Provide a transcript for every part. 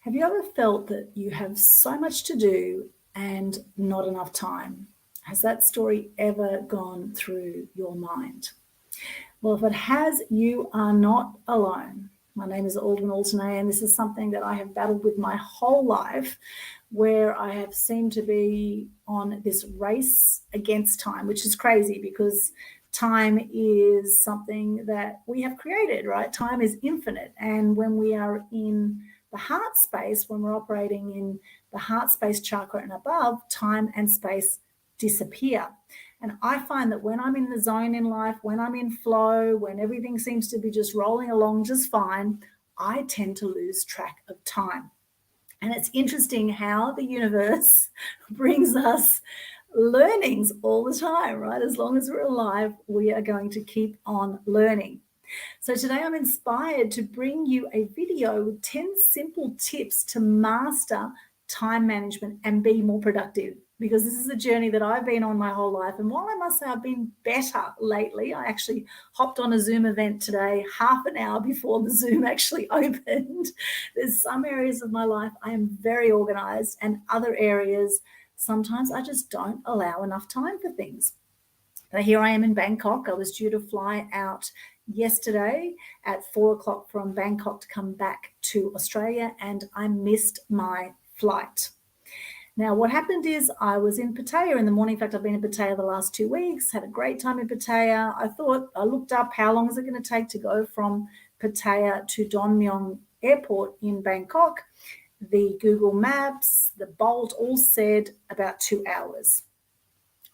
Have you ever felt that you have so much to do and not enough time? Has that story ever gone through your mind? Well, if it has, you are not alone. My name is Aldwyn Altanay, and this is something that I have battled with my whole life, where I have seemed to be on this race against time, which is crazy because time is something that we have created, right? Time is infinite. And when we are in the heart space, when we're operating in the heart space chakra and above, time and space disappear. And I find that when I'm in the zone in life, when I'm in flow, when everything seems to be just rolling along just fine, I tend to lose track of time. And it's interesting how the universe brings us learnings all the time, right? As long as we're alive, we are going to keep on learning. So today I'm inspired to bring you a video with 10 simple tips to master time management and be more productive, because this is a journey that I've been on my whole life. And while I must say I've been better lately, I actually hopped on a Zoom event today, half an hour before the Zoom actually opened. There's some areas of my life I am very organized, and other areas, sometimes I just don't allow enough time for things. So here I am in Bangkok. I was due to fly out yesterday at 4 o'clock from Bangkok to come back to Australia, and I missed my flight. Now, what happened is I was in Pattaya in the morning. In fact, I've been in Pattaya the last 2 weeks, had a great time in Pattaya. I looked up how long is it going to take to go from Pattaya to Don Mueang Airport in Bangkok. The Google Maps, the Bolt all said about 2 hours.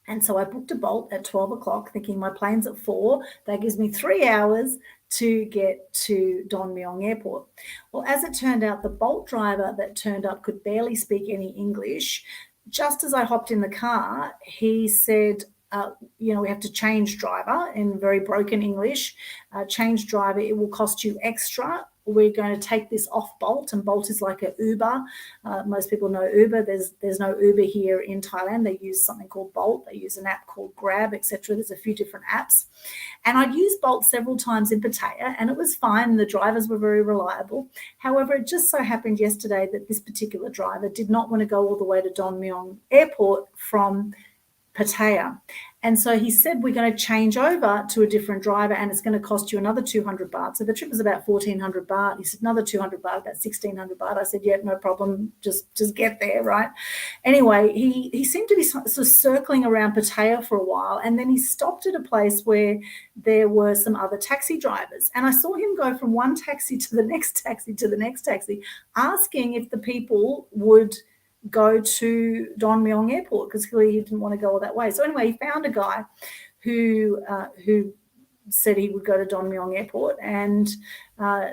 And so I booked a Bolt at 12 o'clock, thinking my plane's at 4. That gives me 3 hours to get to Don Mueang Airport. Well, as it turned out, the Bolt driver that turned up could barely speak any English. Just as I hopped in the car, he said, we have to change driver in very broken English. Change driver, it will cost you extra. We're going to take this off Bolt, and Bolt is like an Uber. Most people know Uber. There's no Uber here in Thailand. They use something called Bolt. They use an app called Grab, etc. There's a few different apps. And I'd used Bolt several times in Pattaya, and it was fine. The drivers were very reliable. However, it just so happened yesterday that this particular driver did not want to go all the way to Don Mueang Airport from Pattaya. And so he said, we're going to change over to a different driver, and it's going to cost you another 200 baht. So the trip was about 1,400 baht. He said, another 200 baht, about 1,600 baht. I said, yeah, no problem. Just get there, right? Anyway, he seemed to be sort of circling around Pattaya for a while, and then he stopped at a place where there were some other taxi drivers. And I saw him go from one taxi to the next taxi to the next taxi, asking if the people would go to Don Mueang Airport, because clearly he didn't want to go all that way. So anyway, he found a guy who said he would go to Don Mueang Airport, and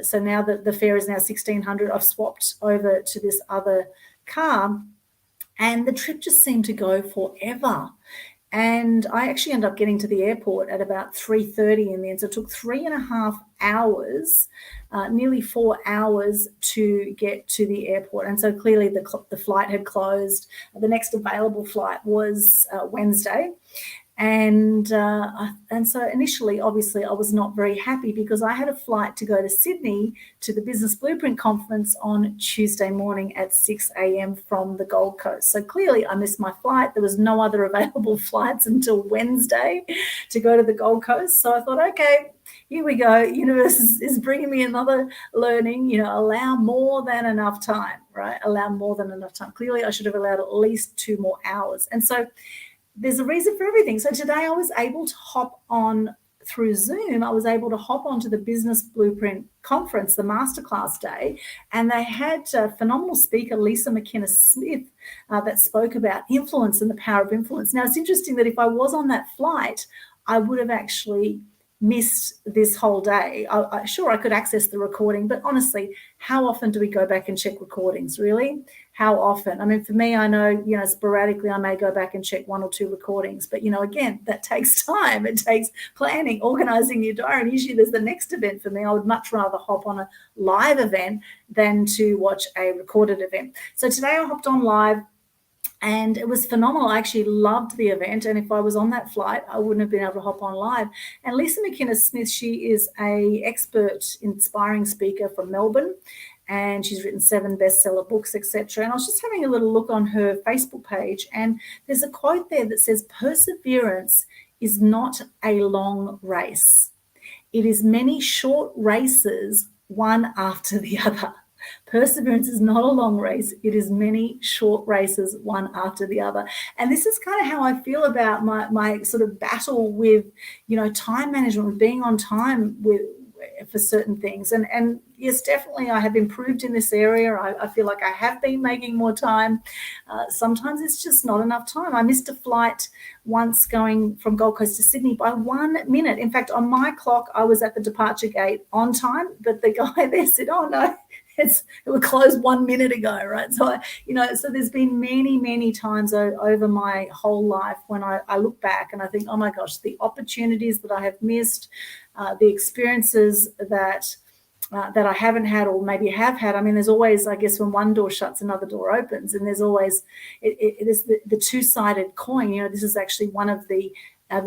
so now that the fare is now 1,600, I've swapped over to this other car, and the trip just seemed to go forever. And I actually ended up getting to the airport at about 3:30 in the end. So it took 3.5 hours, nearly 4 hours to get to the airport. And so clearly the flight had closed. The next available flight was Wednesday. And so initially, obviously, I was not very happy because I had a flight to go to Sydney to the Business Blueprint Conference on Tuesday morning at 6 a.m. from the Gold Coast. So clearly I missed my flight. There was no other available flights until Wednesday to go to the Gold Coast. So I thought, okay, here we go. Universe is bringing me another learning, allow more than enough time, right? Allow more than enough time. Clearly I should have allowed at least 2 more hours. And so there's a reason for everything. So today I was able to hop on through Zoom. I was able to hop onto the Business Blueprint Conference, the masterclass day, and they had a phenomenal speaker, Lisa McInnes-Smith, that spoke about influence and the power of influence. Now, it's interesting that if I was on that flight, I would have actually missed this whole day. Sure, I could access the recording, but honestly, how often do we go back and check recordings, really? How often? I mean, for me, I know, sporadically I may go back and check 1 or 2 recordings, but, again, that takes time. It takes planning, organizing your diary, and usually there's the next event for me. I would much rather hop on a live event than to watch a recorded event. So today I hopped on live, and it was phenomenal. I actually loved the event. And if I was on that flight, I wouldn't have been able to hop on live. And Lisa McInnes-Smith, she is an expert, inspiring speaker from Melbourne. and she's written 7 bestseller books, etc. And I was just having a little look on her Facebook page, and there's a quote there that says, "Perseverance is not a long race. It is many short races, one after the other." Perseverance is not a long race. It is many short races, one after the other. And this is kind of how I feel about my sort of battle with, time management, with being on time for certain things. And yes, definitely I have improved in this area. I feel like I have been making more time. Sometimes it's just not enough time. I missed a flight once going from Gold Coast to Sydney by 1 minute. In fact, on my clock, I was at the departure gate on time, but the guy there said, "Oh no, it was closed 1 minute ago," right? So, so there's been many, many times over my whole life when I look back and I think, oh my gosh, the opportunities that I have missed, the experiences that I haven't had or maybe have had. I mean, there's always, I guess, when one door shuts, another door opens, and there's always, it is the two-sided coin. This is actually one of the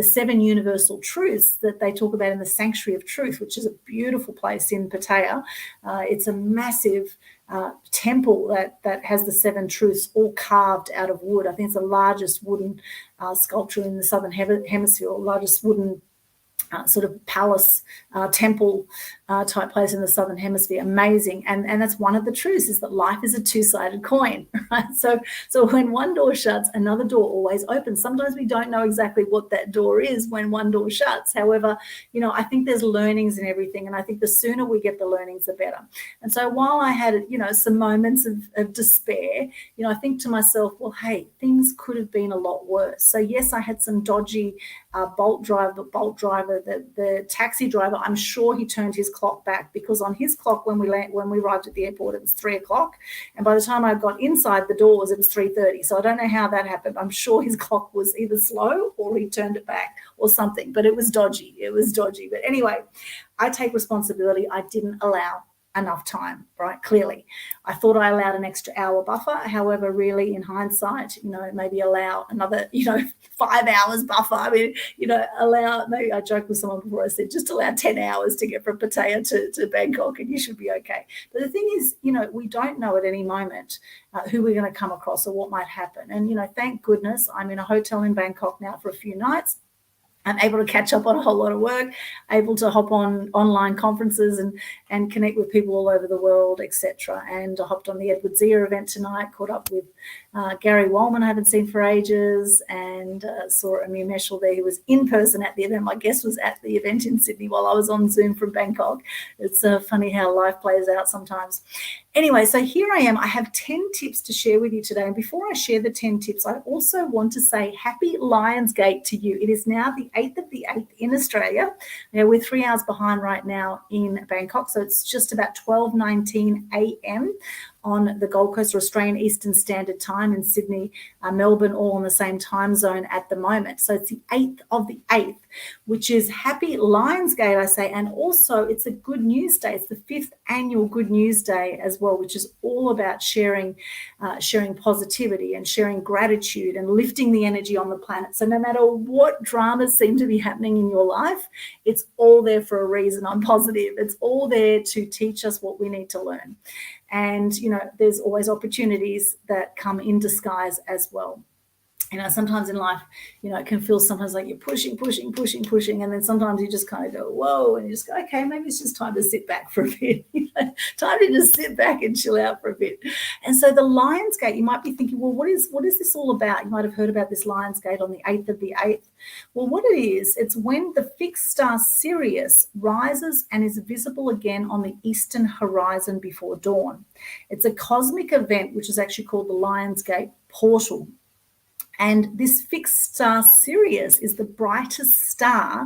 7 universal truths that they talk about in the Sanctuary of Truth, which is a beautiful place in Pattaya. It's a massive temple that has the 7 truths all carved out of wood. I think it's the largest wooden sculpture in the Southern Hemisphere, or largest wooden sort of palace temple type place in the Southern Hemisphere. Amazing. And that's one of the truths, is that life is a two-sided coin, right? So when one door shuts, another door always opens. Sometimes we don't know exactly what that door is when one door shuts. However, I think there's learnings in everything, and I think the sooner we get the learnings, the better. And so while I had, some moments of despair, I think to myself, well, hey, things could have been a lot worse. So yes, I had some dodgy Bolt driver, the taxi driver. I'm sure he turned his clock back, because on his clock when we arrived at the airport, it was 3:00, and by the time I got inside the doors, it was 3:30. So I don't know how that happened. I'm sure his clock was either slow or he turned it back or something, but it was dodgy. But anyway, I take responsibility. I didn't allow enough time, right? Clearly, I thought I allowed an extra hour buffer. However, really, in hindsight, maybe allow another, 5 hours buffer. I mean, maybe I joked with someone before, I said, just allow 10 hours to get from Pattaya to Bangkok and you should be okay. But the thing is, we don't know at any moment who we're going to come across or what might happen. And, thank goodness I'm in a hotel in Bangkok now for a few nights. I'm able to catch up on a whole lot of work, able to hop on online conferences and connect with people all over the world, etc. And I hopped on the Edward Zia event tonight, caught up with Gary Wallman I haven't seen for ages, and saw Amir Meshal there, who was in person at the event. My guest was at the event in Sydney while I was on Zoom from Bangkok. It's funny how life plays out sometimes. Anyway, so here I am. I have 10 tips to share with you today. And before I share the 10 tips, I also want to say happy Lionsgate to you. It is now the 8th of the 8th in Australia. We're 3 hours behind right now in Bangkok. So it's just about 12:19 a.m. on the Gold Coast, or Australian Eastern Standard Time, in Sydney, Melbourne, all in the same time zone at the moment. So it's the 8th of the 8th, which is happy Lionsgate, I say. And also it's a Good News Day. It's the 5th annual Good News Day as well, which is all about sharing positivity and sharing gratitude and lifting the energy on the planet. So no matter what dramas seem to be happening in your life, it's all there for a reason. I'm positive. It's all there to teach us what we need to learn. And, there's always opportunities that come in disguise as well. Sometimes in life, it can feel sometimes like you're pushing. And then sometimes you just kind of go, whoa, and you just go, okay, maybe it's just time to sit back for a bit. Time to just sit back and chill out for a bit. And so the Lionsgate, you might be thinking, well, what is this all about? You might have heard about this Lionsgate on the 8th of the 8th. Well, what it is, it's when the fixed star Sirius rises and is visible again on the eastern horizon before dawn. It's a cosmic event, which is actually called the Lionsgate Portal. And this fixed star Sirius is the brightest star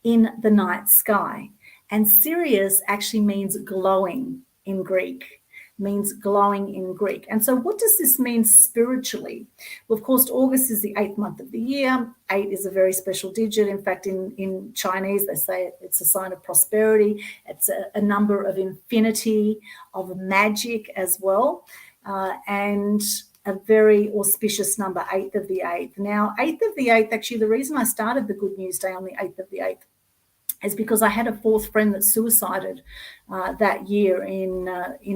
in the night sky. And Sirius actually means glowing in Greek, And so what does this mean spiritually? Well, of course, August is the 8th month of the year. 8 is a very special digit. In fact, in Chinese, they say it's a sign of prosperity. It's a number of infinity, of magic as well. And a very auspicious number, 8th of the 8th. Now, 8th of the 8th, actually, the reason I started the Good News Day on the 8th of the 8th is because I had a fourth friend that suicided that year in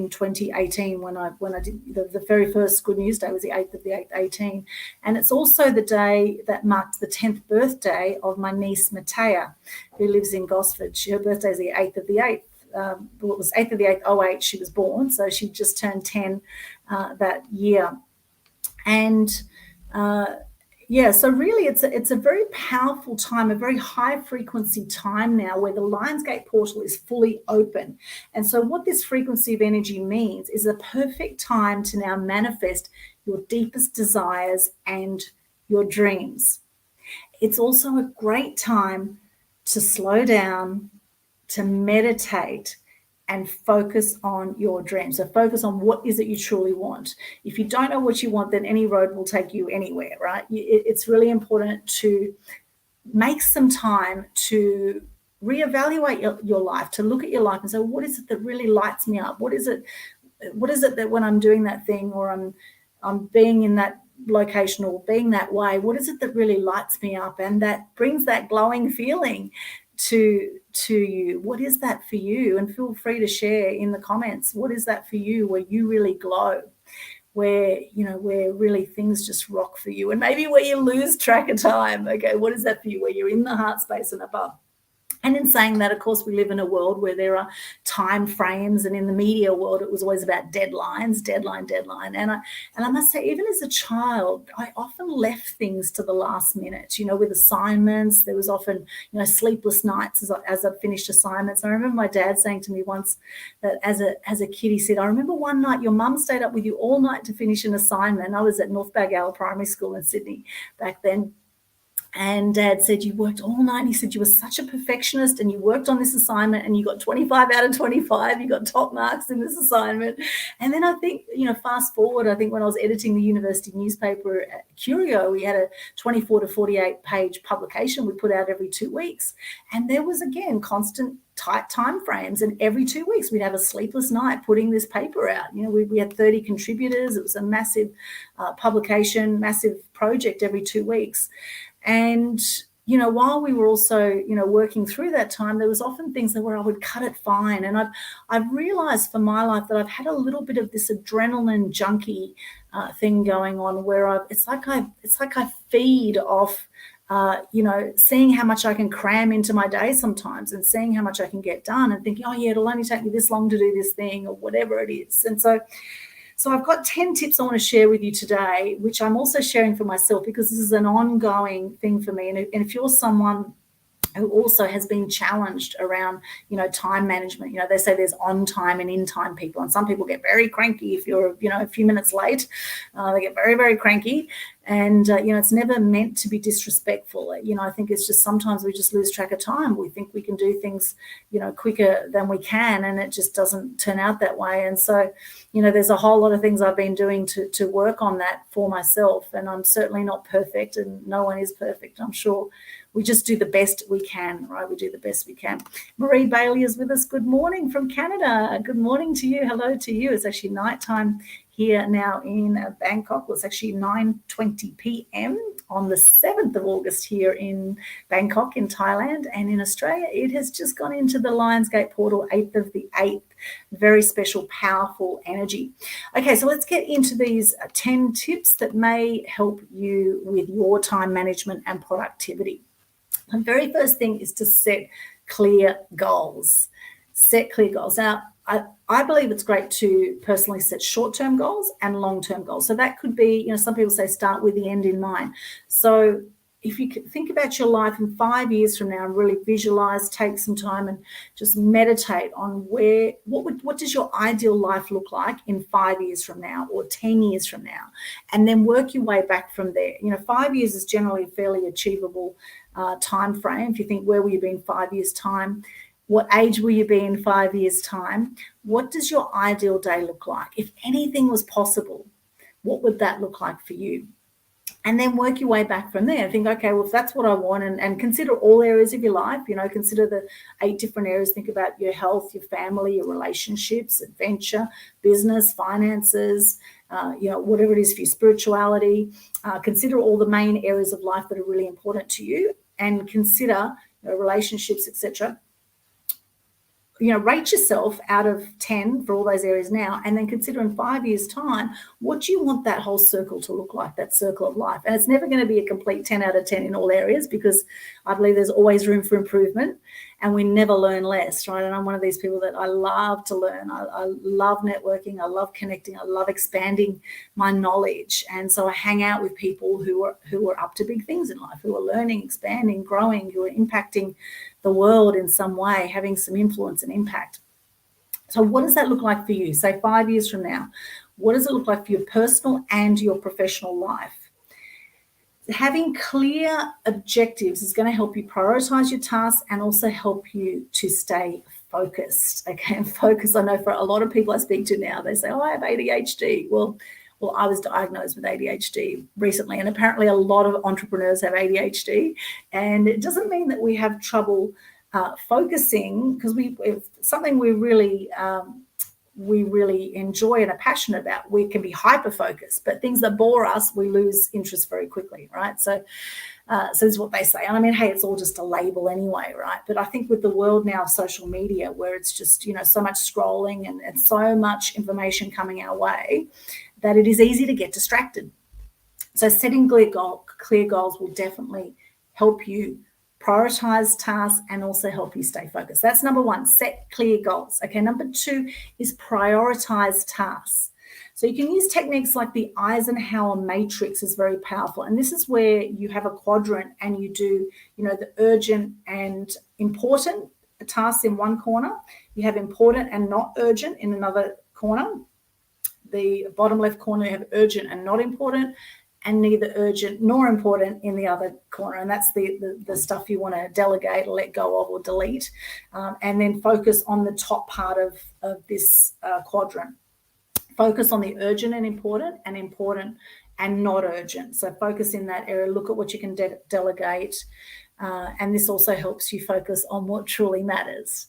2018 when I did the very first Good News Day was the 8th of the 8th, 18. And it's also the day that marked the 10th birthday of my niece Matea, who lives in Gosford. Her birthday is the 8th of the 8th. It was 8th of the 8th, 08, she was born. So she just turned 10 that year. And so really it's a very powerful time, a very high frequency time now where the Lionsgate portal is fully open. And so what this frequency of energy means is a perfect time to now manifest your deepest desires and your dreams. It's also a great time to slow down, to meditate, and focus on your dreams. So focus on what is it you truly want. If you don't know what you want, then any road will take you anywhere, right? It's really important to make some time to reevaluate your life, to look at your life and say, what is it that really lights me up? What is it that when I'm doing that thing, or I'm being in that location or being that way, what is it that really lights me up and that brings that glowing feeling to you? What is that for you? And feel free to share in the comments, what is that for you where you really glow, where really things just rock for you, and maybe where you lose track of time. Okay, what is that for you, where you're in the heart space and above? And in saying that, of course, we live in a world where there are time frames, and in the media world, it was always about deadlines, deadline. And I must say, even as a child, I often left things to the last minute, with assignments. There was often, sleepless nights as I finished assignments. I remember my dad saying to me once that as a kid, he said, I remember one night your mum stayed up with you all night to finish an assignment. I was at North Bagal Primary School in Sydney back then. And Dad said, you worked all night. And he said, you were such a perfectionist and you worked on this assignment and you got 25 out of 25. You got top marks in this assignment. And then I think, fast forward, I think when I was editing the university newspaper at Curio, we had a 24 to 48 page publication we put out every 2 weeks. And there was, again, constant tight time frames, and every 2 weeks we'd have a sleepless night putting this paper out. We had 30 contributors. It was a massive publication, massive project every 2 weeks. And, while we were also, working through that time, there was often things where I would cut it fine. And I've realized for my life that I've had a little bit of this adrenaline junkie thing going on, where it's like I feed off, seeing how much I can cram into my day sometimes, and seeing how much I can get done, and thinking, oh yeah, it'll only take me this long to do this thing, or whatever it is. And so I've got 10 tips I want to share with you today, which I'm also sharing for myself because this is an ongoing thing for me. And if you're someone who also has been challenged around, time management, they say there's on time and in time people. And some people get very cranky if you're, a few minutes late. They get very, very cranky. And, it's never meant to be disrespectful. I think it's just sometimes we just lose track of time. We think we can do things, quicker than we can, and it just doesn't turn out that way. And so, there's a whole lot of things I've been doing to work on that for myself. And I'm certainly not perfect, and no one is perfect, I'm sure. We just do the best we can, right? We do the best we can. Marie Bailey is with us. Good morning from Canada. Good morning to you. Hello to you. It's actually nighttime here now in Bangkok. Well, it's actually 9:20 p.m. on the 7th of August here in Bangkok in Thailand. And in Australia, it has just gone into the Lionsgate portal, 8th of the 8th. Very special, powerful energy. Okay, so let's get into these 10 tips that may help you with your time management and productivity. The very first thing is to set clear goals. Set clear goals. Now, I believe it's great to personally set short-term goals and long-term goals. So that could be, some people say start with the end in mind. So if you think about your life in 5 years from now and really visualize, take some time and just meditate on what does your ideal life look like in 5 years from now or 10 years from now, and then work your way back from there. 5 years is generally a fairly achievable time frame. If you think, where will you be in 5 years' time? What age will you be in 5 years' time? What does your ideal day look like? If anything was possible, what would that look like for you? And then work your way back from there. Think, okay, well, if that's what I want, and consider all areas of your life, consider the 8 different areas. Think about your health, your family, your relationships, adventure, business, finances, whatever it is for you, spirituality. Consider all the main areas of life that are really important to you, and consider relationships, etc. Rate yourself out of 10 for all those areas now, and then consider in 5 years' time, what do you want that whole circle to look like, that circle of life? And it's never going to be a complete 10 out of 10 in all areas, because I believe there's always room for improvement, and we never learn less, right? And I'm one of these people that I love to learn. I love networking. I love connecting. I love expanding my knowledge. And so I hang out with people who are up to big things in life, who are learning, expanding, growing, who are impacting the world in some way, having some influence and impact. So what does that look like for you? Say 5 years from now, what does it look like for your personal and your professional life? Having clear objectives is going to help you prioritize your tasks and also help you to stay focused. Okay, and focus, I know for a lot of people I speak to now, they say, oh, I have ADHD. Well, I was diagnosed with ADHD recently, and apparently a lot of entrepreneurs have ADHD, and it doesn't mean that we have trouble focusing, because it's something we really enjoy and are passionate about. We can be hyper focused, but things that bore us, we lose interest very quickly, right? So this is what they say. And I mean, hey, it's all just a label anyway, right? But I think with the world now of social media, where it's just, so much scrolling and so much information coming our way, that it is easy to get distracted. So setting clear goals will definitely help you prioritize tasks and also help you stay focused. That's number one, set clear goals. Okay, number two is prioritize tasks. So you can use techniques like the Eisenhower matrix is very powerful. And this is where you have a quadrant and you do, the urgent and important tasks in one corner. You have important and not urgent in another corner. The bottom left corner, you have urgent and not important, and neither urgent nor important in the other corner. And that's the stuff you want to delegate or let go of or delete. And then focus on the top part of this quadrant. Focus on the urgent and important and not urgent. So focus in that area, look at what you can delegate. And this also helps you focus on what truly matters.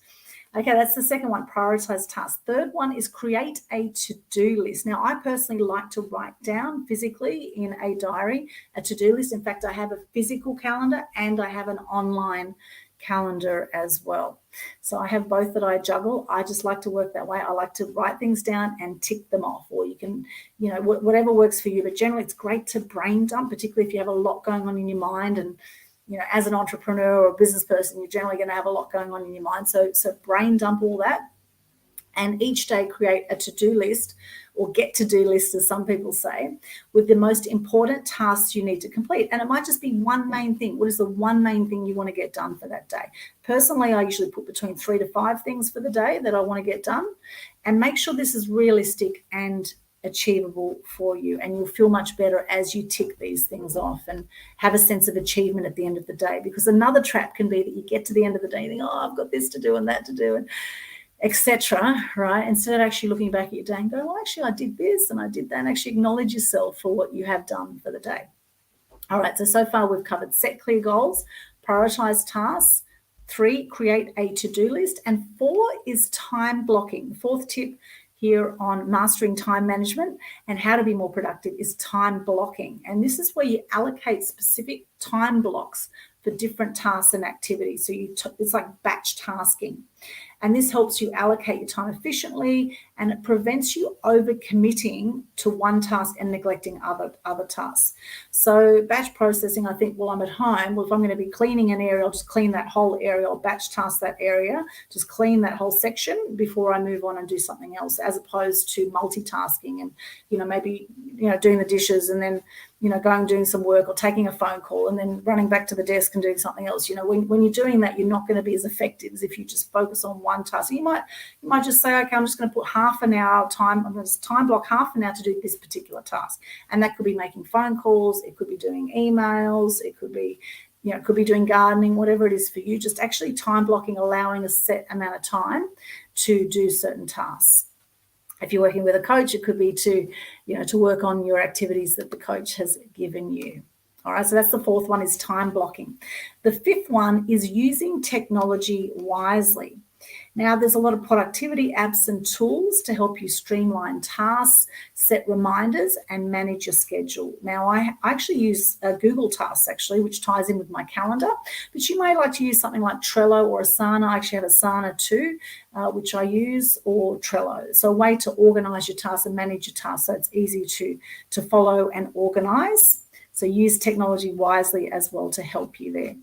Okay, that's the second one, prioritize tasks. Third one is create a to-do list. Now, I personally like to write down physically in a diary a to-do list. In fact, I have a physical calendar and I have an online calendar as well. So I have both that I juggle. I just like to work that way. I like to write things down and tick them off, or you can, whatever works for you. But generally, it's great to brain dump, particularly if you have a lot going on in your mind. And as an entrepreneur or a business person, you're generally going to have a lot going on in your mind. So brain dump all that, and each day create a to-do list, or get to-do list, as some people say, with the most important tasks you need to complete. And it might just be one main thing. What is the one main thing you want to get done for that day? Personally, I usually put between 3 to 5 things for the day that I want to get done, and make sure this is realistic and achievable for you, and you'll feel much better as you tick these things off and have a sense of achievement at the end of the day. Because another trap can be that you get to the end of the day and think, oh, I've got this to do and that to do, and etc., right? Instead of actually looking back at your day and go, well, actually I did this and I did that, and actually acknowledge yourself for what you have done for the day. All right, so far we've covered set clear goals, prioritize tasks, 3, create a to-do list, and 4 is time blocking. The fourth tip here on mastering time management and how to be more productive is time blocking. And this is where you allocate specific time blocks for different tasks and activities. So it's like batch tasking. And this helps you allocate your time efficiently, and it prevents you overcommitting to one task and neglecting other tasks. So batch processing, I think, while I'm at home, well, if I'm going to be cleaning an area, I'll just clean that whole area, or batch task that area, just clean that whole section before I move on and do something else, as opposed to multitasking and, maybe, doing the dishes and then, going doing some work, or taking a phone call and then running back to the desk and doing something else. When you're doing that, you're not going to be as effective as if you just focus on one task. So you might just say, okay, I'm just going to put half an hour time, I'm going to time block half an hour to do this particular task. And that could be making phone calls, it could be doing emails, it could be, it could be doing gardening, whatever it is for you, just actually time blocking, allowing a set amount of time to do certain tasks. If you're working with a coach, it could be to work on your activities that the coach has given you. All right, so that's the fourth one, is time blocking. The fifth one is using technology wisely. Now, there's a lot of productivity apps and tools to help you streamline tasks, set reminders, and manage your schedule. Now, I actually use Google Tasks, actually, which ties in with my calendar, but you may like to use something like Trello or Asana. I actually have Asana too, which I use, or Trello. So a way to organize your tasks and manage your tasks so it's easy to follow and organize. So use technology wisely as well to help you there.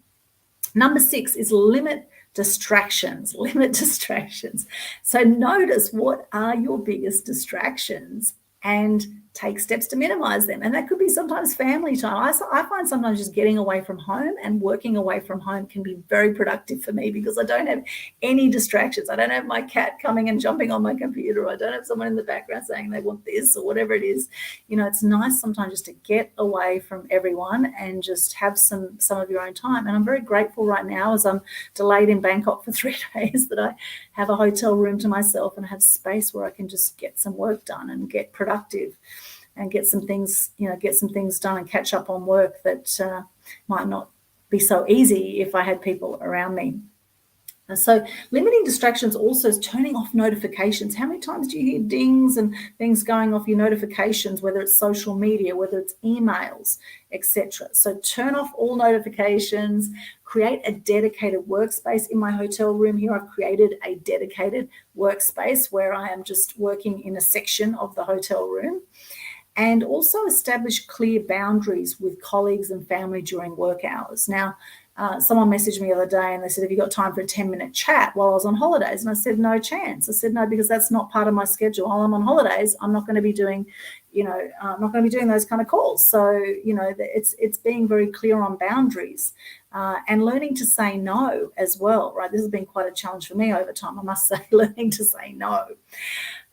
Number 6 is limit distractions. Limit distractions. So notice what are your biggest distractions and take steps to minimize them. And that could be sometimes family time. I find sometimes just getting away from home and working away from home can be very productive for me because I don't have any distractions. I don't have my cat coming and jumping on my computer. I don't have someone in the background saying they want this or whatever it is. It's nice sometimes just to get away from everyone and just have some of your own time. And I'm very grateful right now, as I'm delayed in Bangkok for 3 days, that I have a hotel room to myself and have space where I can just get some work done and get productive and get some things done and catch up on work that might not be so easy if I had people around me. And so limiting distractions also is turning off notifications. How many times do you hear dings and things going off your notifications, whether it's social media, whether it's emails, etc.? So turn off all notifications, create a dedicated workspace. In my hotel room here, I've created a dedicated workspace where I am just working in a section of the hotel room. And also establish clear boundaries with colleagues and family during work hours. Now, someone messaged me the other day and they said, have you got time for a 10-minute chat while I was on holidays? And I said, no chance. I said, no, because that's not part of my schedule. While I'm on holidays, I'm not going to be doing, I'm not going to be doing those kind of calls. So, it's being very clear on boundaries and learning to say no as well, right? This has been quite a challenge for me over time, I must say, learning to say no.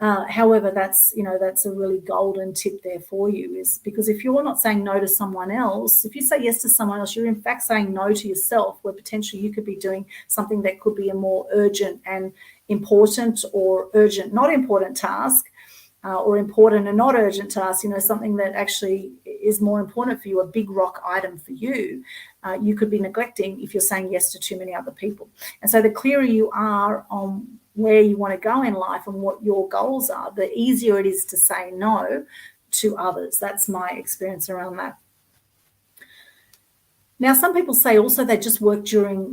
However, that's a really golden tip there for you, is because if you're not saying no to someone else, if you say yes to someone else, you're in fact saying no to yourself, where potentially you could be doing something that could be a more urgent and important, or urgent, not important task, or important and not urgent task, something that actually is more important for you, a big rock item for you, you could be neglecting if you're saying yes to too many other people. And so the clearer you are on where you want to go in life and what your goals are, the easier it is to say no to others. That's my experience around that. Now, some people say also they just work during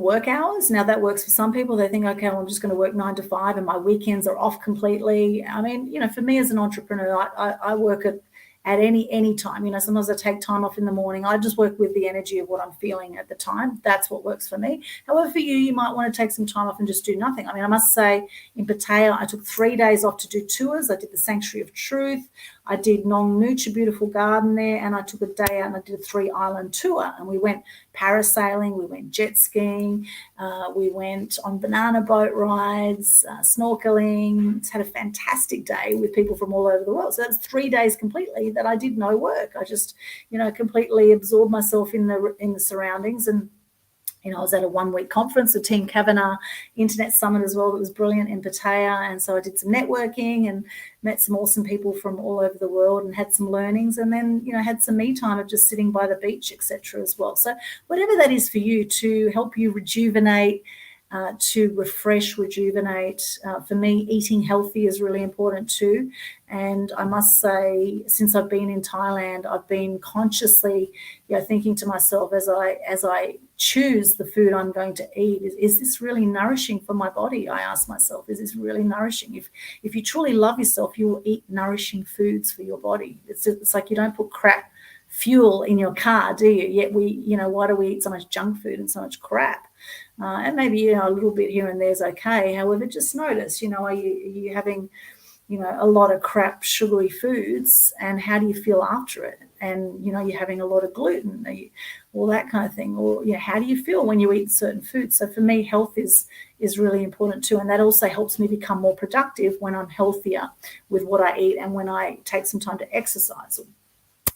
work hours. Now, that works for some people. They think, okay, well, I'm just going to work 9 to 5 and my weekends are off completely. I mean, for me as an entrepreneur, I work at any time. Sometimes I take time off in the morning. I just work with the energy of what I'm feeling at the time. That's what works for me. However, for you, you might want to take some time off and just do nothing. I mean, I must say, in Pattaya, I took 3 days off to do tours. I did the Sanctuary of Truth. I did Nong Nooch, a beautiful garden there, and I took a day out and I did a 3-island tour. And we went parasailing, we went jet skiing, we went on banana boat rides, snorkeling. It's had a fantastic day with people from all over the world. So that's 3 days completely that I did no work. I just, completely absorbed myself in the surroundings. And I was at a 1-week conference, the Team Kavanagh Internet Summit as well. That was brilliant in Pattaya. And so I did some networking and met some awesome people from all over the world and had some learnings, and then, had some me time of just sitting by the beach, etc. as well. So whatever that is for you, to help you rejuvenate, to refresh, rejuvenate. For me, eating healthy is really important too. And I must say, since I've been in Thailand, I've been consciously, thinking to myself as I choose the food I'm going to eat, is this really nourishing for my body? I ask myself, is this really nourishing? If you truly love yourself, you will eat nourishing foods for your body. It's like you don't put crap fuel in your car, do you? Yet why do we eat so much junk food and so much crap? And maybe, a little bit here and there is okay. However, just notice, are you having, a lot of crap sugary foods, and how do you feel after it? And, you're having a lot of gluten, all that kind of thing. Or, how do you feel when you eat certain foods? So for me, health is really important too. And that also helps me become more productive when I'm healthier with what I eat, and when I take some time to exercise, or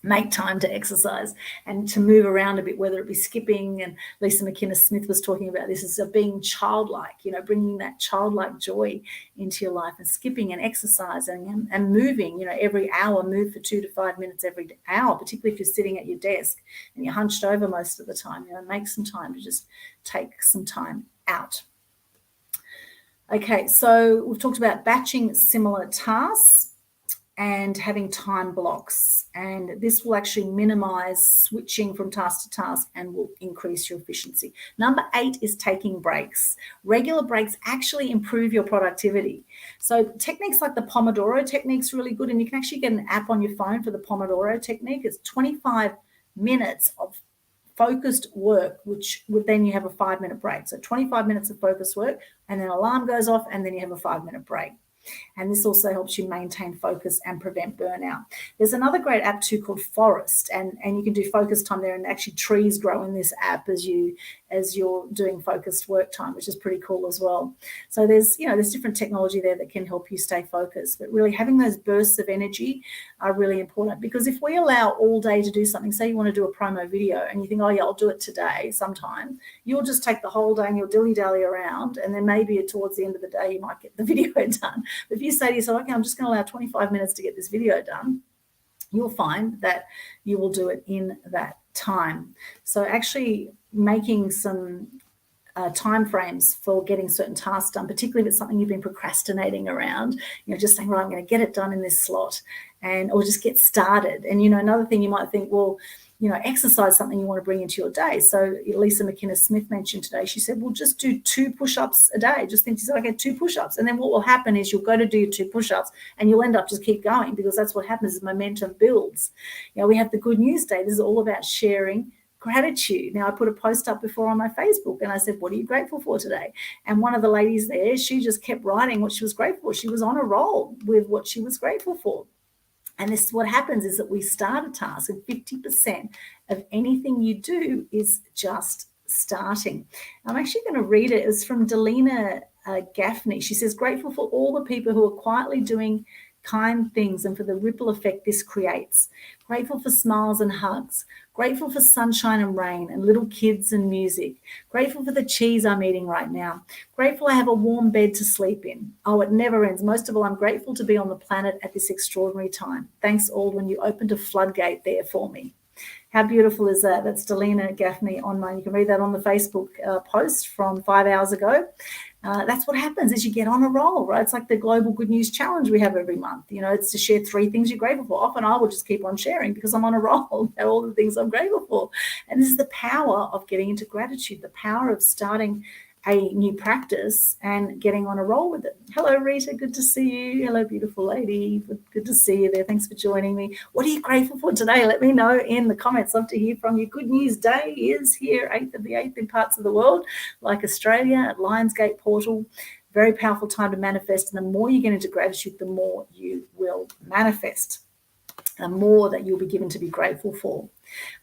make time to exercise and to move around a bit, whether it be skipping. And Lisa McInnes-Smith was talking about this, is being childlike, bringing that childlike joy into your life, and skipping and exercising and moving, every hour, move for 2 to 5 minutes every hour, particularly if you're sitting at your desk and you're hunched over most of the time, make some time to just take some time out. Okay, so we've talked about batching similar tasks and having time blocks. And this will actually minimize switching from task to task and will increase your efficiency. Number 8 is taking breaks. Regular breaks actually improve your productivity. So techniques like the Pomodoro technique is really good. And you can actually get an app on your phone for the Pomodoro technique. It's 25 minutes of focused work, which would then you have a 5-minute break. So 25 minutes of focused work, and then alarm goes off, and then you have a 5-minute break. And this also helps you maintain focus and prevent burnout. There's another great app too called Forest, and you can do focus time there, and actually trees grow in this app as you're doing focused work time, which is pretty cool as well. So there's different technology there that can help you stay focused, but really having those bursts of energy are really important, because if we allow all day to do something, say you want to do a promo video and you think, oh yeah, I'll do it today sometime, you'll just take the whole day and you'll dilly-dally around, and then maybe towards the end of the day you might get the video done. But if you say to yourself, okay, I'm just going to allow 25 minutes to get this video done, you'll find that you will do it in that time. So actually making some time frames for getting certain tasks done, particularly if it's something you've been procrastinating around, just saying, right, I'm going to get it done in this slot, or just get started. And, another thing you might think, well, exercise something you want to bring into your day. So Lisa McInnes-Smith mentioned today, she said, well, just do 2 push-ups a day. Just think, okay, 2 push-ups. And then what will happen is you'll go to do your 2 push-ups and you'll end up just keep going, because that's what happens is momentum builds. We have the Good News Day. This is all about sharing gratitude. Now, I put a post up before on my Facebook and I said, what are you grateful for today? And one of the ladies there, she just kept writing what she was grateful for. She was on a roll with what she was grateful for. And this is what happens, is that we start a task, and 50% of anything you do is just starting. I'm actually going to read it. It was from Delina Gaffney. She says, grateful for all the people who are quietly doing kind things and for the ripple effect this creates. Grateful for smiles and hugs. Grateful for sunshine and rain and little kids and music. Grateful for the cheese I'm eating right now. Grateful I have a warm bed to sleep in. Oh, it never ends. Most of all, I'm grateful to be on the planet at this extraordinary time. Thanks, Aldwin. You opened a floodgate there for me. How beautiful is that? That's Delina Gaffney online. You can read that on the Facebook post from 5 hours ago. That's what happens is you get on a roll, right? It's like the Global Good News Challenge we have every month. It's to share 3 things you're grateful for. Often I will just keep on sharing because I'm on a roll at all the things I'm grateful for. And this is the power of getting into gratitude, the power of starting a new practice and getting on a roll with it. Hello, Rita. Good to see you. Hello, beautiful lady. Good to see you there. Thanks for joining me. What are you grateful for today? Let me know in the comments. Love to hear from you. Good News Day is here, 8th of the 8th in parts of the world, like Australia at Lionsgate Portal. Very powerful time to manifest. And the more you get into gratitude, the more you will manifest. The more that you'll be given to be grateful for.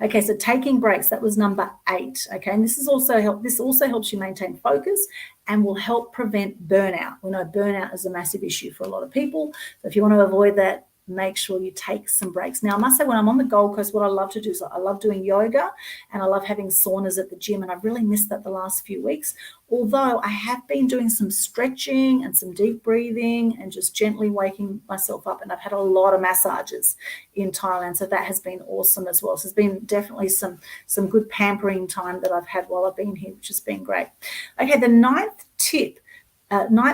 Okay, so taking breaks, that was number 8. Okay, and this also helps you maintain focus and will help prevent burnout. We know burnout is a massive issue for a lot of people. So if you want to avoid that, make sure you take some breaks. Now, I must say, when I'm on the Gold Coast, what I love to do is I love doing yoga and I love having saunas at the gym, and I've really missed that the last few weeks. Although I have been doing some stretching and some deep breathing and just gently waking myself up, and I've had a lot of massages in Thailand, so that has been awesome as well. So there's been definitely some good pampering time that I've had while I've been here, which has been great. Okay, the ninth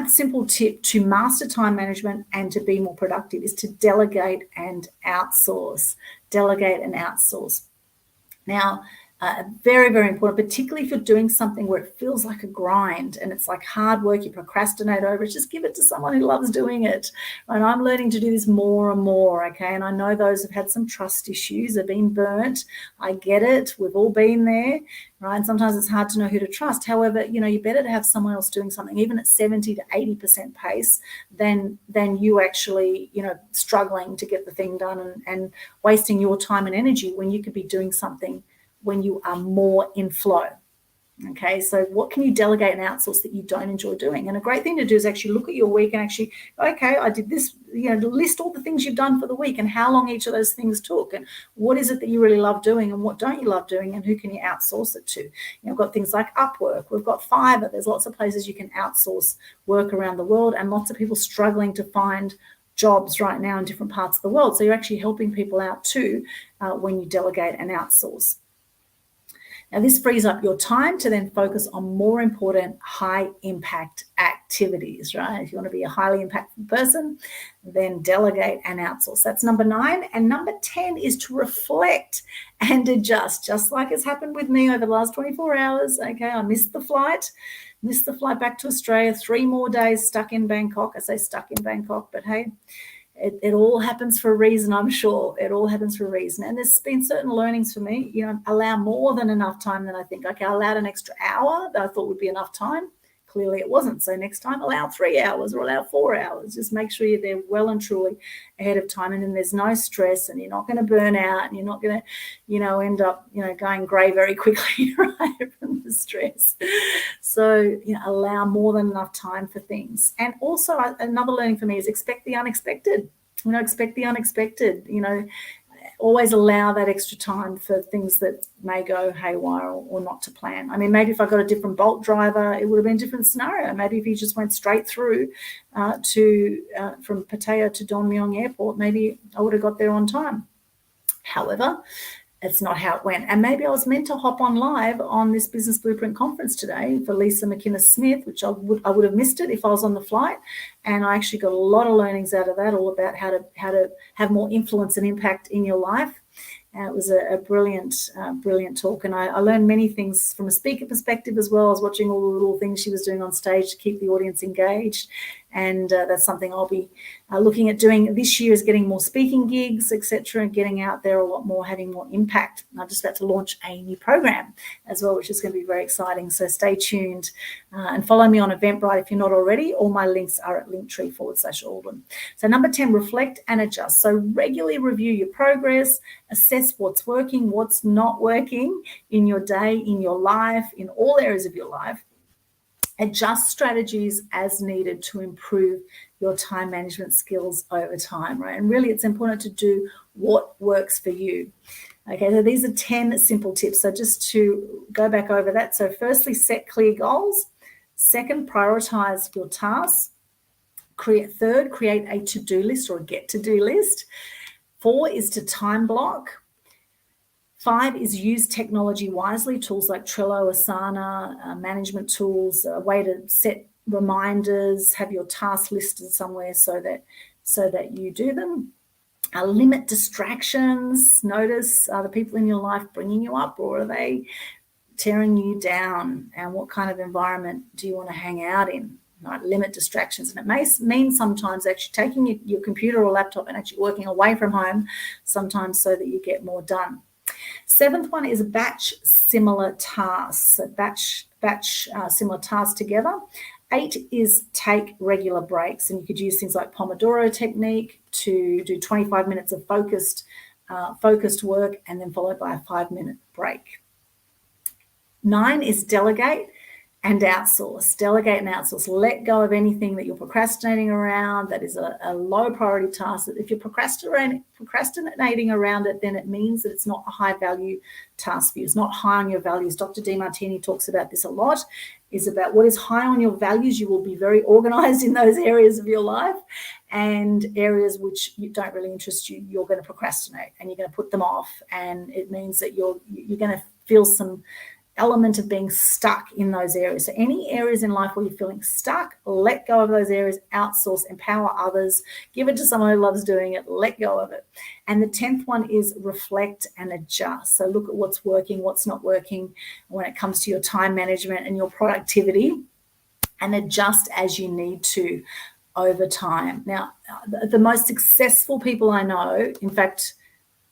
simple tip to master time management and to be more productive is to delegate and outsource. Delegate and outsource. Now, very, very important, particularly if you're doing something where it feels like a grind and it's like hard work, you procrastinate over it, just give it to someone who loves doing it. And I'm learning to do this more and more, okay? And I know those have had some trust issues, have been burnt. I get it. We've all been there, right? And sometimes it's hard to know who to trust. However, you're better to have someone else doing something, even at 70 to 80% pace, than you actually, struggling to get the thing done and wasting your time and energy when you could be doing something when you are more in flow. Okay, so what can you delegate and outsource that you don't enjoy doing? And a great thing to do is actually look at your week and actually, okay, I did this, list all the things you've done for the week and how long each of those things took, and what is it that you really love doing and what don't you love doing, and who can you outsource it to? We've got things like Upwork, we've got Fiverr, there's lots of places you can outsource work around the world, and lots of people struggling to find jobs right now in different parts of the world. So you're actually helping people out too when you delegate and outsource. Now, this frees up your time to then focus on more important high impact activities, right? If you want to be a highly impactful person, then delegate and outsource. That's number 9. And number 10 is to reflect and adjust, just like it's happened with me over the last 24 hours. Okay, I missed the flight back to Australia, 3 more days stuck in Bangkok. I say stuck in Bangkok, but hey, it all happens for a reason, I'm sure. It all happens for a reason. And there's been certain learnings for me, allow more than enough time than I think. Okay, I allowed an extra hour that I thought would be enough time. Clearly it wasn't. So next time, allow 3 hours or allow 4 hours. Just make sure you're there well and truly ahead of time, and then there's no stress, and you're not going to burn out, and you're not going to, end up, going grey very quickly, right, from the stress. So, allow more than enough time for things. And also another learning for me is expect the unexpected. Expect the unexpected, always allow that extra time for things that may go haywire or not to plan. I mean, maybe if I got a different Bolt driver, it would have been a different scenario. Maybe if he just went straight through from Pattaya to Don Mueang Airport, maybe I would have got there on time. However, it's not how it went. And maybe I was meant to hop on live on this Business Blueprint conference today for Lisa McInnes-Smith, which I would have missed it if I was on the flight. And I actually got a lot of learnings out of that, all about how to have more influence and impact in your life. It was a brilliant talk, and I learned many things from a speaker perspective as well. I was watching all the little things she was doing on stage to keep the audience engaged, and that's something I'll be looking at doing this year, is getting more speaking gigs, etc., and getting out there a lot more, having more impact. I'm just about to launch a new program as well, which is going to be very exciting. So stay tuned and follow me on Eventbrite if you're not already. All my links are at linktree/Aldwin. So number 10, reflect and adjust. So regularly review your progress, assess what's working, what's not working in your day, in your life, in all areas of your life. Adjust strategies as needed to improve your time management skills over time, right? And really, it's important to do what works for you. Okay, so these are 10 simple tips. So just to go back over that. So firstly, set clear goals. Second, prioritize your tasks. Third, create a to-do list or a get-to-do list. 4 is to time block. 5 is use technology wisely, tools like Trello, Asana, management tools, a way to set reminders, have your tasks listed somewhere so that you do them. Limit distractions. Notice, are the people in your life bringing you up, or are they tearing you down? And what kind of environment do you want to hang out in? Right, limit distractions. And it may mean sometimes actually taking your computer or laptop and actually working away from home sometimes so that you get more done. 7th one is batch similar tasks. So batch similar tasks together. 8 is take regular breaks, and you could use things like Pomodoro technique to do 25 minutes of focused work and then followed by a 5-minute break. 9 is delegate and outsource. Delegate and outsource. Let go of anything that you're procrastinating around that is a low priority task. If you're procrastinating around it, then it means that it's not a high value task for you. It's not high on your values. Dr. Demartini talks about this a lot, is about what is high on your values. You will be very organized in those areas of your life, and areas which don't really interest you, you're going to procrastinate and you're going to put them off. And it means that you're going to feel some element of being stuck in those areas. So any areas in life where you're feeling stuck, let go of those areas, outsource, empower others, give it to someone who loves doing it, let go of it. And the 10th one is reflect and adjust. So look at what's working, what's not working when it comes to your time management and your productivity, and adjust as you need to over time. Now, the most successful people I know, in fact,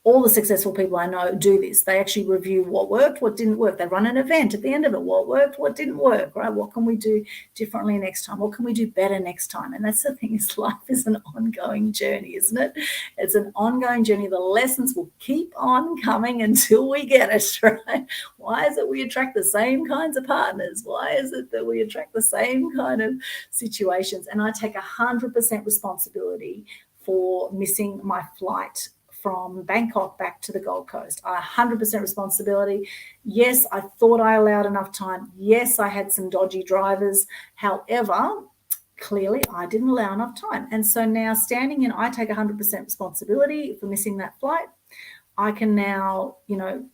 all the successful people I know do this. They actually review what worked, what didn't work. They run an event at the end of it. What worked, what didn't work, right? What can we do differently next time? What can we do better next time? And that's the thing, is life is an ongoing journey, isn't it? It's an ongoing journey. The lessons will keep on coming until we get it, right? Why is it we attract the same kinds of partners? Why is it that we attract the same kind of situations? And I take 100% responsibility for missing my flight from Bangkok back to the Gold Coast. 100% responsibility. Yes, I thought I allowed enough time. Yes, I had some dodgy drivers. However, clearly I didn't allow enough time. And so now I take 100% responsibility for missing that flight. I can now,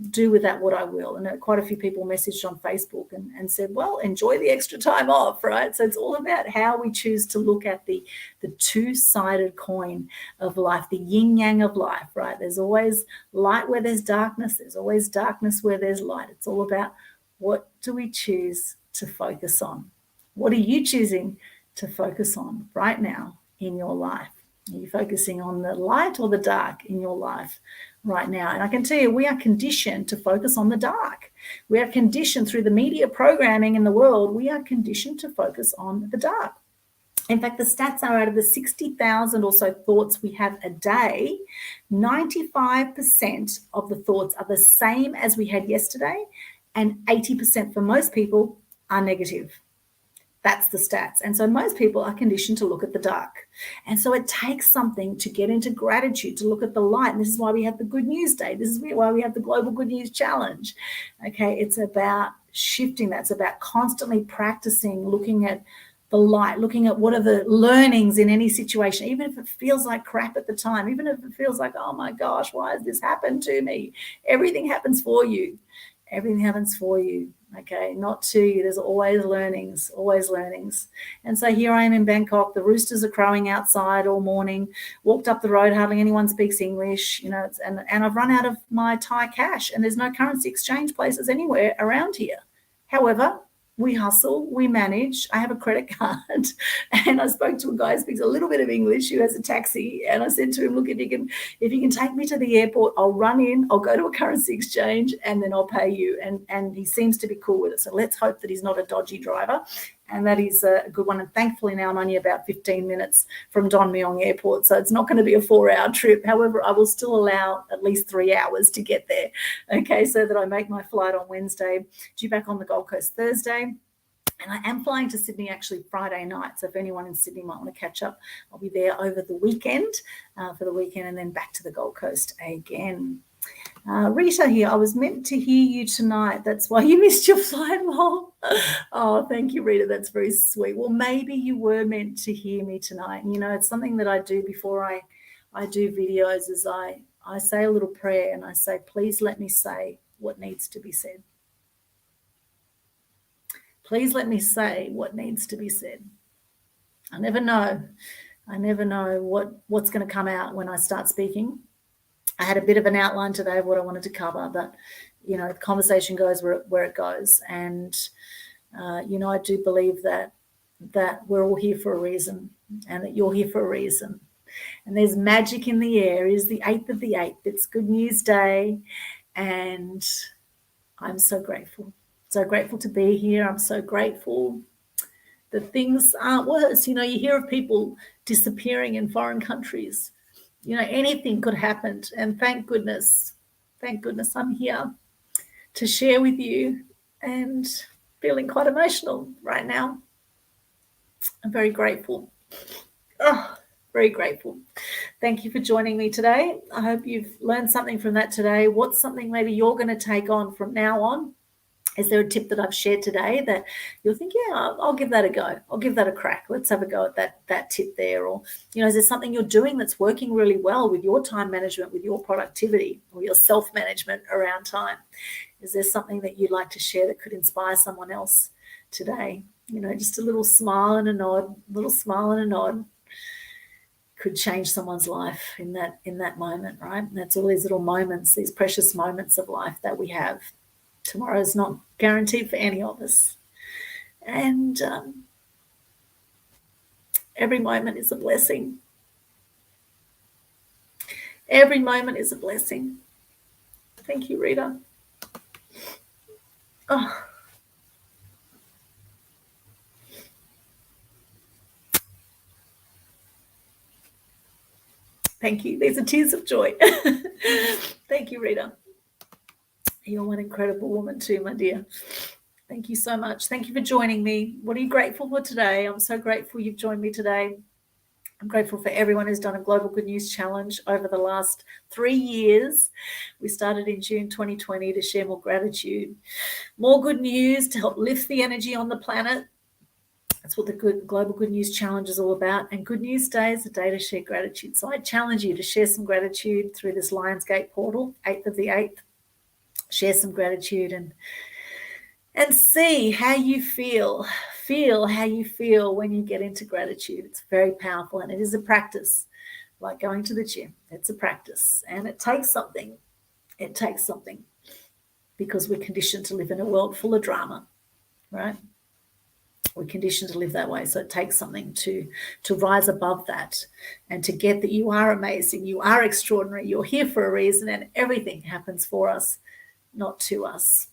do with that what I will. And quite a few people messaged on Facebook and said, well, enjoy the extra time off, right? So it's all about how we choose to look at the two-sided coin of life, the yin yang of life, right? There's always light where there's darkness. There's always darkness where there's light. It's all about what do we choose to focus on? What are you choosing to focus on right now in your life? Are you focusing on the light or the dark in your life right now? And I can tell you, we are conditioned to focus on the dark. We are conditioned through the media programming in the world. We are conditioned to focus on the dark. In fact, the stats are out of the 60,000 or so thoughts we have a day, 95% of the thoughts are the same as we had yesterday, and 80% for most people are negative. That's the stats. And so most people are conditioned to look at the dark. And so it takes something to get into gratitude, to look at the light. And this is why we have the Good News Day. This is why we have the Global Good News Challenge. Okay, it's about shifting that. It's about constantly practicing looking at the light, looking at what are the learnings in any situation, even if it feels like crap at the time, even if it feels like, oh my gosh, why has this happened to me? Everything happens for you. Everything happens for you. Okay, not to you. There's always learnings, always learnings. And so here I am in Bangkok. The roosters are crowing outside all morning. Walked up the road, hardly anyone speaks English, and I've run out of my Thai cash, and there's no currency exchange places anywhere around here. However, we hustle, we manage. I have a credit card, and I spoke to a guy who speaks a little bit of English who has a taxi, and I said to him, look, if you can take me to the airport, I'll run in, I'll go to a currency exchange, and then I'll pay you. And he seems to be cool with it. So let's hope that he's not a dodgy driver, and that is a good one. And thankfully now I'm only about 15 minutes from Don Mueang Airport, so it's not going to be a 4-hour trip. However, I will still allow at least 3 hours to get there, okay, so that I make my flight on Wednesday, due back on the Gold Coast Thursday. And I am flying to Sydney actually Friday night. So if anyone in Sydney might want to catch up, I'll be there over the weekend for the weekend, and then back to the Gold Coast again. Rita here, I was meant to hear you tonight. That's why you missed your flight, Mom. Oh, thank you, Rita. That's very sweet. Well, maybe you were meant to hear me tonight. And, it's something that I do before I do videos is I say a little prayer and I say, please let me say what needs to be said. Please let me say what needs to be said. I never know. What's going to come out when I start speaking. I had a bit of an outline today of what I wanted to cover, but, the conversation goes where it goes. And, I do believe that we're all here for a reason, and that you're here for a reason. And there's magic in the air. It is the 8th of the 8th. It's Good News Day, and I'm so grateful. So grateful to be here. I'm so grateful that things aren't worse. You hear of people disappearing in foreign countries. Anything could happen. And thank goodness I'm here to share with you, and feeling quite emotional right now. I'm very grateful. Oh, very grateful. Thank you for joining me today. I hope you've learned something from that today. What's something maybe you're going to take on from now on? Is there a tip that I've shared today that you'll think, yeah, I'll give that a go. I'll give that a crack. Let's have a go at that tip there. Or, is there something you're doing that's working really well with your time management, with your productivity, or your self-management around time? Is there something that you'd like to share that could inspire someone else today? Just a little smile and a nod, could change someone's life in that moment, right? And that's all these little moments, these precious moments of life that we have. Tomorrow is not guaranteed for any of us. And every moment is a blessing. Every moment is a blessing. Thank you, Rita. Oh. Thank you. These are tears of joy. Thank you, Rita. You're one incredible woman too, my dear. Thank you so much. Thank you for joining me. What are you grateful for today? I'm so grateful you've joined me today. I'm grateful for everyone who's done a Global Good News Challenge over the last 3 years. We started in June 2020 to share more gratitude, more good news, to help lift the energy on the planet. That's what the Global Good News Challenge is all about. And Good News Day is a day to share gratitude. So I challenge you to share some gratitude through this Lionsgate portal, 8th of the 8th. Share some gratitude and see how you feel. Feel how you feel when you get into gratitude. It's very powerful, and it is a practice, like going to the gym. It's a practice, and it takes something. It takes something because we're conditioned to live in a world full of drama, right? We're conditioned to live that way. So it takes something to rise above that and to get that you are amazing, you are extraordinary, you're here for a reason, and everything happens for us, not to us.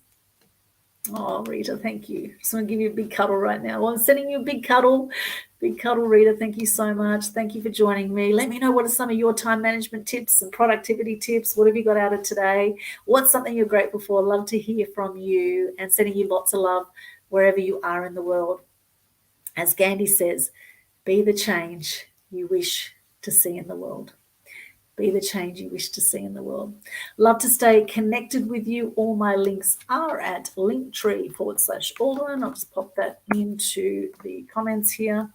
Oh, Rita, thank you. So I'm going to give you a big cuddle right now. Well, I'm sending you a big cuddle. Big cuddle, Rita. Thank you so much. Thank you for joining me. Let me know what are some of your time management tips and productivity tips. What have you got out of today? What's something you're grateful for? Love to hear from you, and sending you lots of love wherever you are in the world. As Gandhi says, be the change you wish to see in the world. Be the change you wish to see in the world. Love to stay connected with you. All my links are at linktree/Alderman. I'll just pop that into the comments here.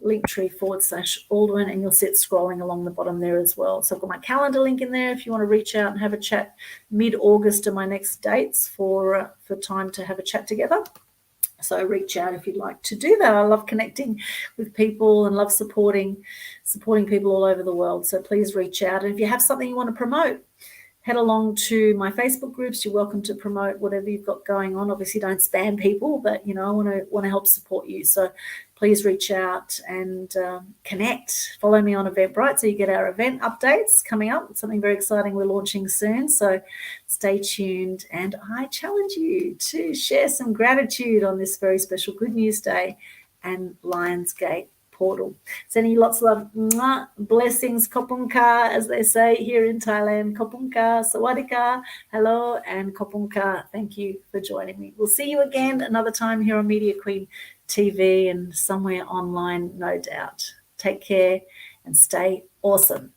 Linktree/Alderman, and you'll see it scrolling along the bottom there as well. So I've got my calendar link in there if you want to reach out and have a chat. Mid-August are my next dates for time to have a chat together. So reach out if you'd like to do that. I love connecting with people and love supporting people all over the world. So please reach out. And if you have something you want to promote, head along to my Facebook groups. You're welcome to promote whatever you've got going on. Obviously, don't spam people, but I want to help support you. So please reach out and connect. Follow me on Eventbrite so you get our event updates coming up. It's something very exciting we're launching soon. So stay tuned. And I challenge you to share some gratitude on this very special Good News Day and Lionsgate portal. Sending you lots of love. Mwah. Blessings. Kopunka, as they say here in Thailand. Kopunka. Sawadika. Hello. And Kopunka. Thank you for joining me. We'll see you again another time here on Media Queen TV and somewhere online, no doubt. Take care and stay awesome.